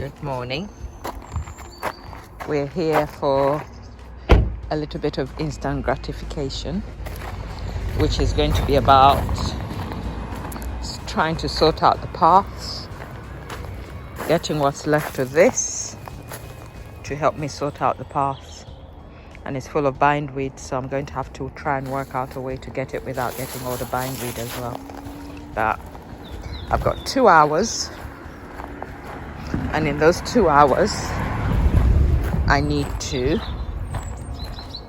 Good morning. We're here for a little bit of instant gratification, which is going to be about trying to sort out the paths, getting what's left of this to help me sort out the paths. And it's full of bindweed, so I'm going to have to try and work out a way to get it without getting all the bindweed as well. But I've got 2 hours, and in those 2 hours I need to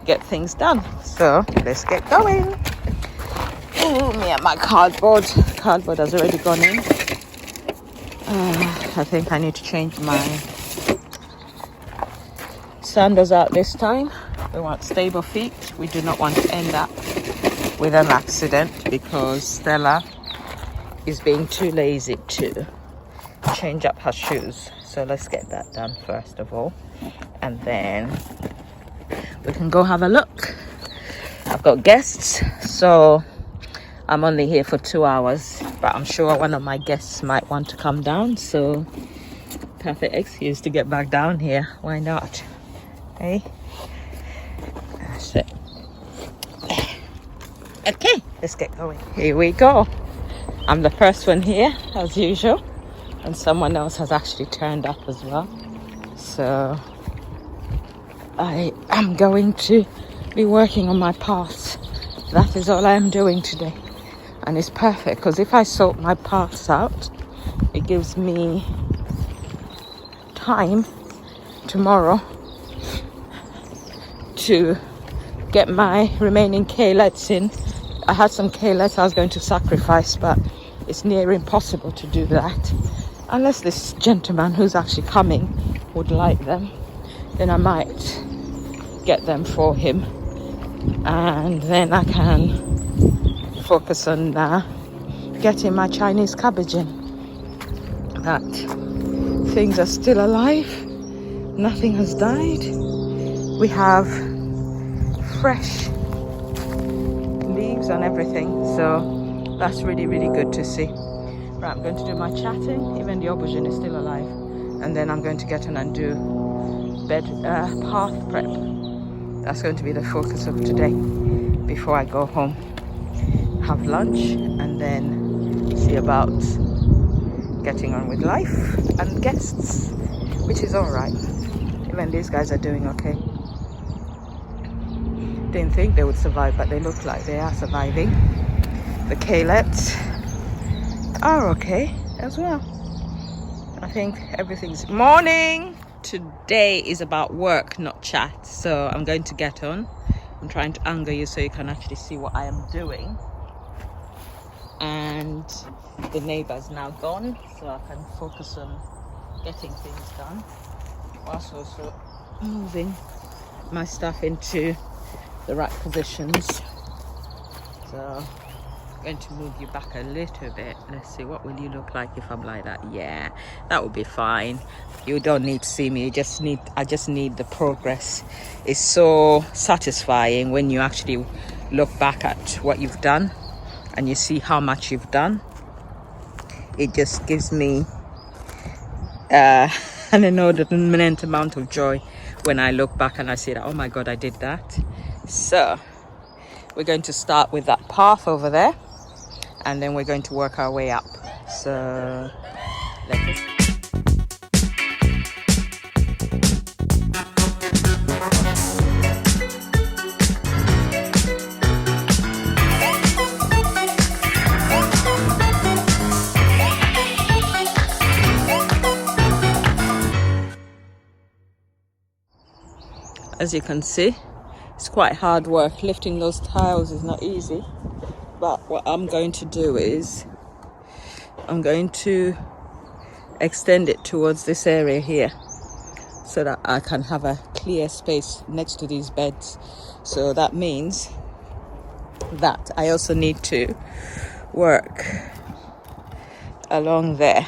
get things done. So let's get going. Ooh, me and my cardboard has already gone in. I think I need to change my sandals out this time. We want stable feet. We do not want to end up with an accident because Stella is being too lazy to change up her shoes. So let's get that done first of all, and then we can go have a look. I've got guests, so I'm only here for 2 hours, but I'm sure one of my guests might want to come down, so perfect excuse to get back down here. Why not? Hey, that's it. Okay, let's get going. Here we go. I'm the first one here as usual, and someone else has actually turned up as well. So I am going to be working on my paths. That is all I am doing today, and it's perfect because if I sort my paths out, it gives me time tomorrow to get my remaining caylets in. I had some caylets I was going to sacrifice, but it's near impossible to do that unless this gentleman who's actually coming would like them. Then I might get them for him, and then I can focus on getting my Chinese cabbage in. But things are still alive. Nothing has died. We have fresh leaves and everything, so that's really good to see. Right, I'm going to do my chatting. Even the aubergine is still alive, and then I'm going to get on and do path prep. That's going to be the focus of today before I go home, have lunch, and then see about getting on with life and guests, which is all right. Even these guys are doing okay. Didn't think they would survive, but they look like they are surviving. The caylets are okay as well. I think everything's morning. Today is about work, not chat, so I'm going to get on. I'm trying to angle you so you can actually see what I am doing. And the neighbor's now gone, so I can focus on getting things done whilst also moving my stuff into the right positions. So I'm going to move you back a little bit. Let's see, what will you look like if I'm like that? Yeah, that will be fine. You don't need to see me. I just need the progress. It's so satisfying when you actually look back at what you've done and you see how much you've done. It just gives me an inordinate amount of joy when I look back and I say that, oh my God, I did that. So we're going to start with that path over there, and then we're going to work our way up. So let's as you can see, it's quite hard work. Lifting those tiles is not easy, but what I'm going to do is I'm going to extend it towards this area here so that I can have a clear space next to these beds. So that means that I also need to work along there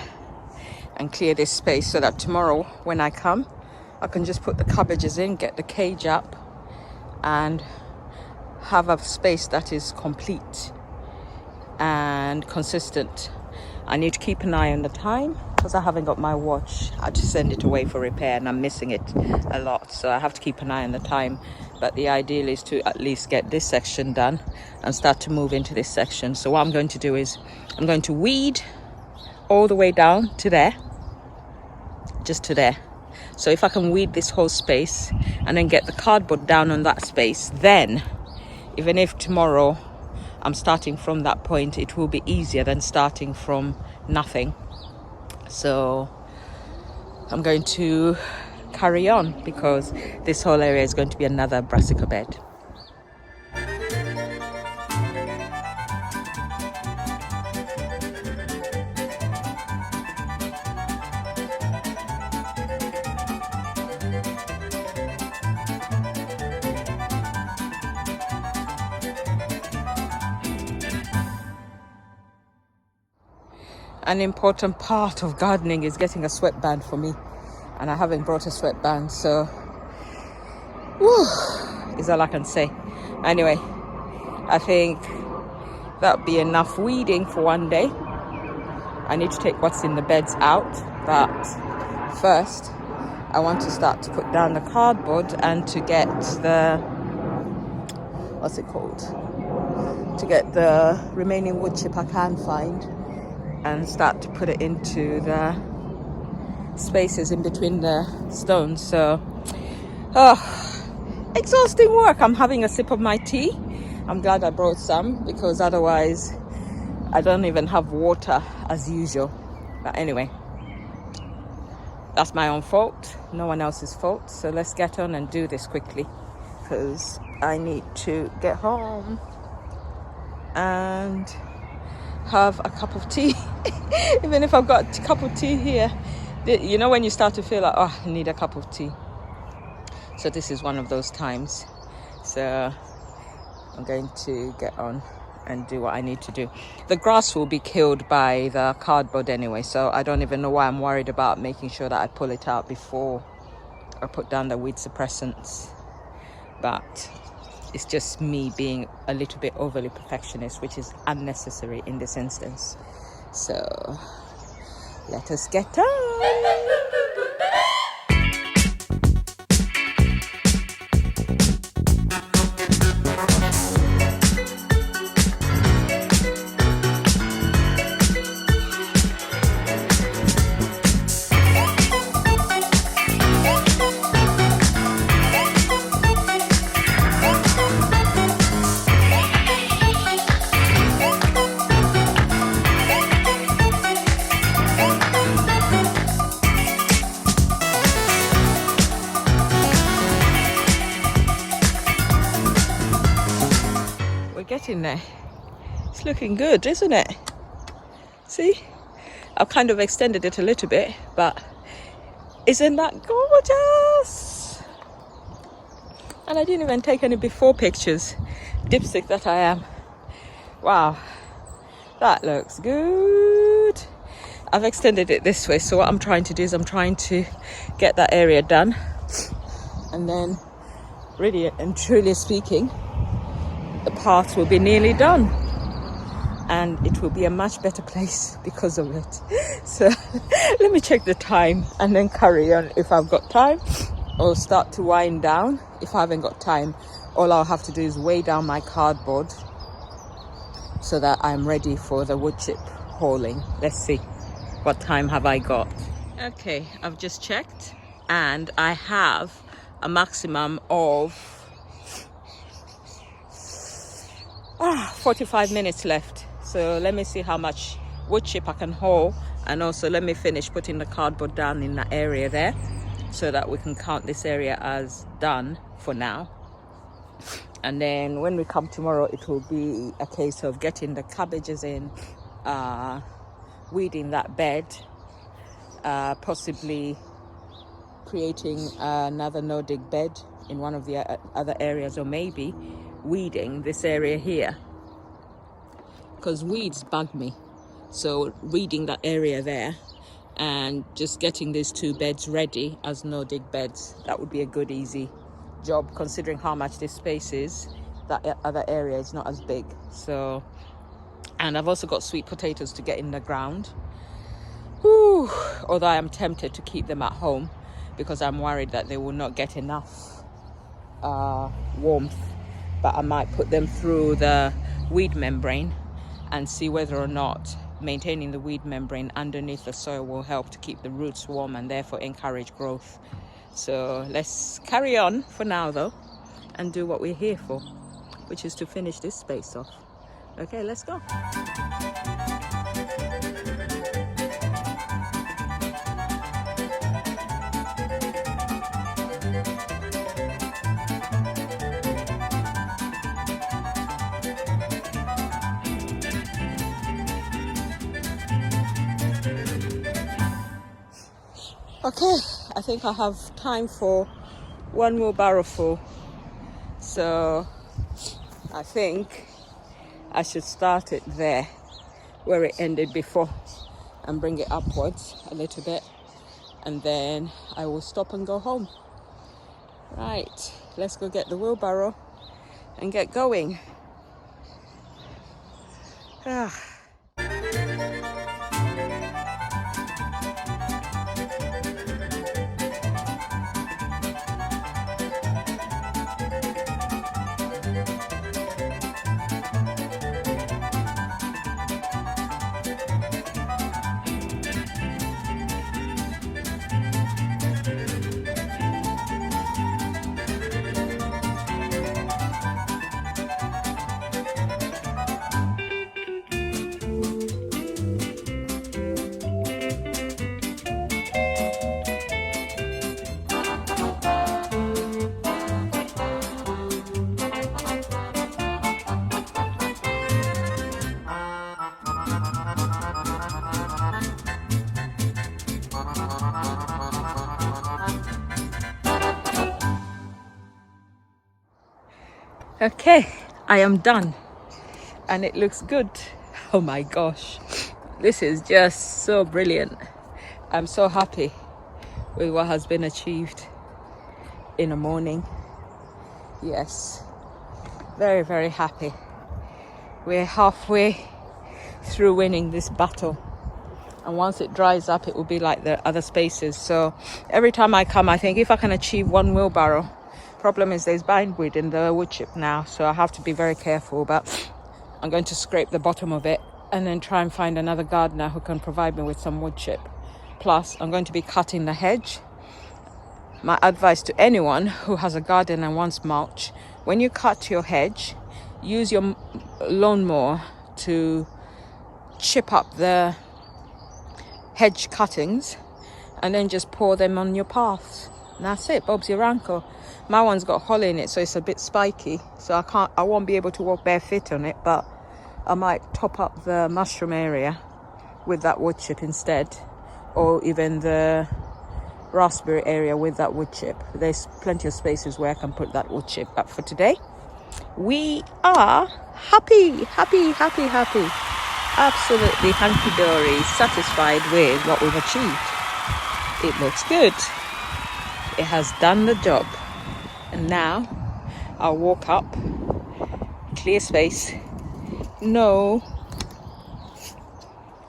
and clear this space so that tomorrow when I come, I can just put the cabbages in, get the cage up, and have a space that is complete and consistent. I need to keep an eye on the time because I haven't got my watch. I just send it away for repair and I'm missing it a lot, so I have to keep an eye on the time. But the ideal is to at least get this section done and start to move into this section. So what I'm going to do is I'm going to weed all the way down to there, just to there. So if I can weed this whole space and then get the cardboard down on that space, then even if tomorrow I'm starting from that point, it will be easier than starting from nothing. So I'm going to carry on because this whole area is going to be another brassica bed. An important part of gardening is getting a sweatband for me, and I haven't brought a sweatband, so whew, is all I can say. Anyway, I think that'll be enough weeding for one day. I need to take what's in the beds out, but first I want to start to put down the cardboard and to get the, what's it called, to get the remaining wood chip I can find and start to put it into the spaces in between the stones. So, exhausting work. I'm having a sip of my tea. I'm glad I brought some because otherwise I don't even have water as usual. But anyway, that's my own fault, no one else's fault. So let's get on and do this quickly because I need to get home and have a cup of tea. Even if I've got a cup of tea here, you know when you start to feel like, oh, I need a cup of tea. So this is one of those times. So I'm going to get on and do what I need to do. The grass will be killed by the cardboard anyway, so I don't even know why I'm worried about making sure that I pull it out before I put down the weed suppressants. But it's just me being a little bit overly perfectionist, which is unnecessary in this instance. So let us get on. Getting there. It's looking good, isn't it? See, I've kind of extended it a little bit, but isn't that gorgeous? And I didn't even take any before pictures, dipstick that I am. Wow, that looks good. I've extended it this way, so what I'm trying to do is I'm trying to get that area done, and then really and truly speaking, the path will be nearly done and it will be a much better place because of it. So let me check the time and then carry on if I've got time, or start to wind down. If I haven't got time, all I'll have to do is weigh down my cardboard so that I'm ready for the wood chip hauling. Let's see, what time have I got? Okay, I've just checked and I have a maximum of 45 minutes left. So let me see how much wood chip I can haul, and also let me finish putting the cardboard down in that area there so that we can count this area as done for now. And then when we come tomorrow, it will be a case of getting the cabbages in, weeding that bed, possibly creating another no-dig bed in one of the other areas, or maybe weeding this area here because weeds bug me. So weeding that area there and just getting these two beds ready as no-dig beds, that would be a good easy job considering how much this space is. That other area is not as big, so And I've also got sweet potatoes to get in the ground. Whew. Although I am tempted to keep them at home because I'm worried that they will not get enough warmth. But I might put them through the weed membrane and see whether or not maintaining the weed membrane underneath the soil will help to keep the roots warm and therefore encourage growth. So let's carry on for now though and do what we're here for, which is to finish this space off. Okay, let's go. Okay, I think I have time for one more barrel full. So I think I should start it there where it ended before and bring it upwards a little bit, and then I will stop and go home. Right, let's go get the wheelbarrow and get going. Okay, I am done and it looks good. Oh my gosh, this is just so brilliant. I'm so happy with what has been achieved in a morning. Yes, very, very happy. We're halfway through winning this battle, and once it dries up it will be like the other spaces. So every time I come I think if I can achieve one wheelbarrow. Problem is there's bindweed in the wood chip now, so I have to be very careful, but I'm going to scrape the bottom of it and then try and find another gardener who can provide me with some wood chip. Plus I'm going to be cutting the hedge. My advice to anyone who has a garden and wants mulch: when you cut your hedge, use your lawnmower to chip up the hedge cuttings and then just pour them on your paths. And that's it, Bob's your uncle. My one's got holly in it, so it's a bit spiky, so I won't be able to walk barefoot on it, but I might top up the mushroom area with that wood chip instead, or even the raspberry area with that wood chip. There's plenty of spaces where I can put that wood chip. But for today, we are happy. Absolutely hunky-dory, satisfied with what we've achieved. It looks good. It has done the job. And now I'll walk up, clear space, no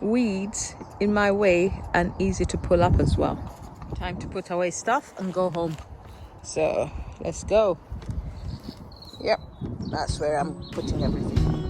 weeds in my way, and easy to pull up as well. Time to put away stuff and go home. So let's go. Yep, that's where I'm putting everything.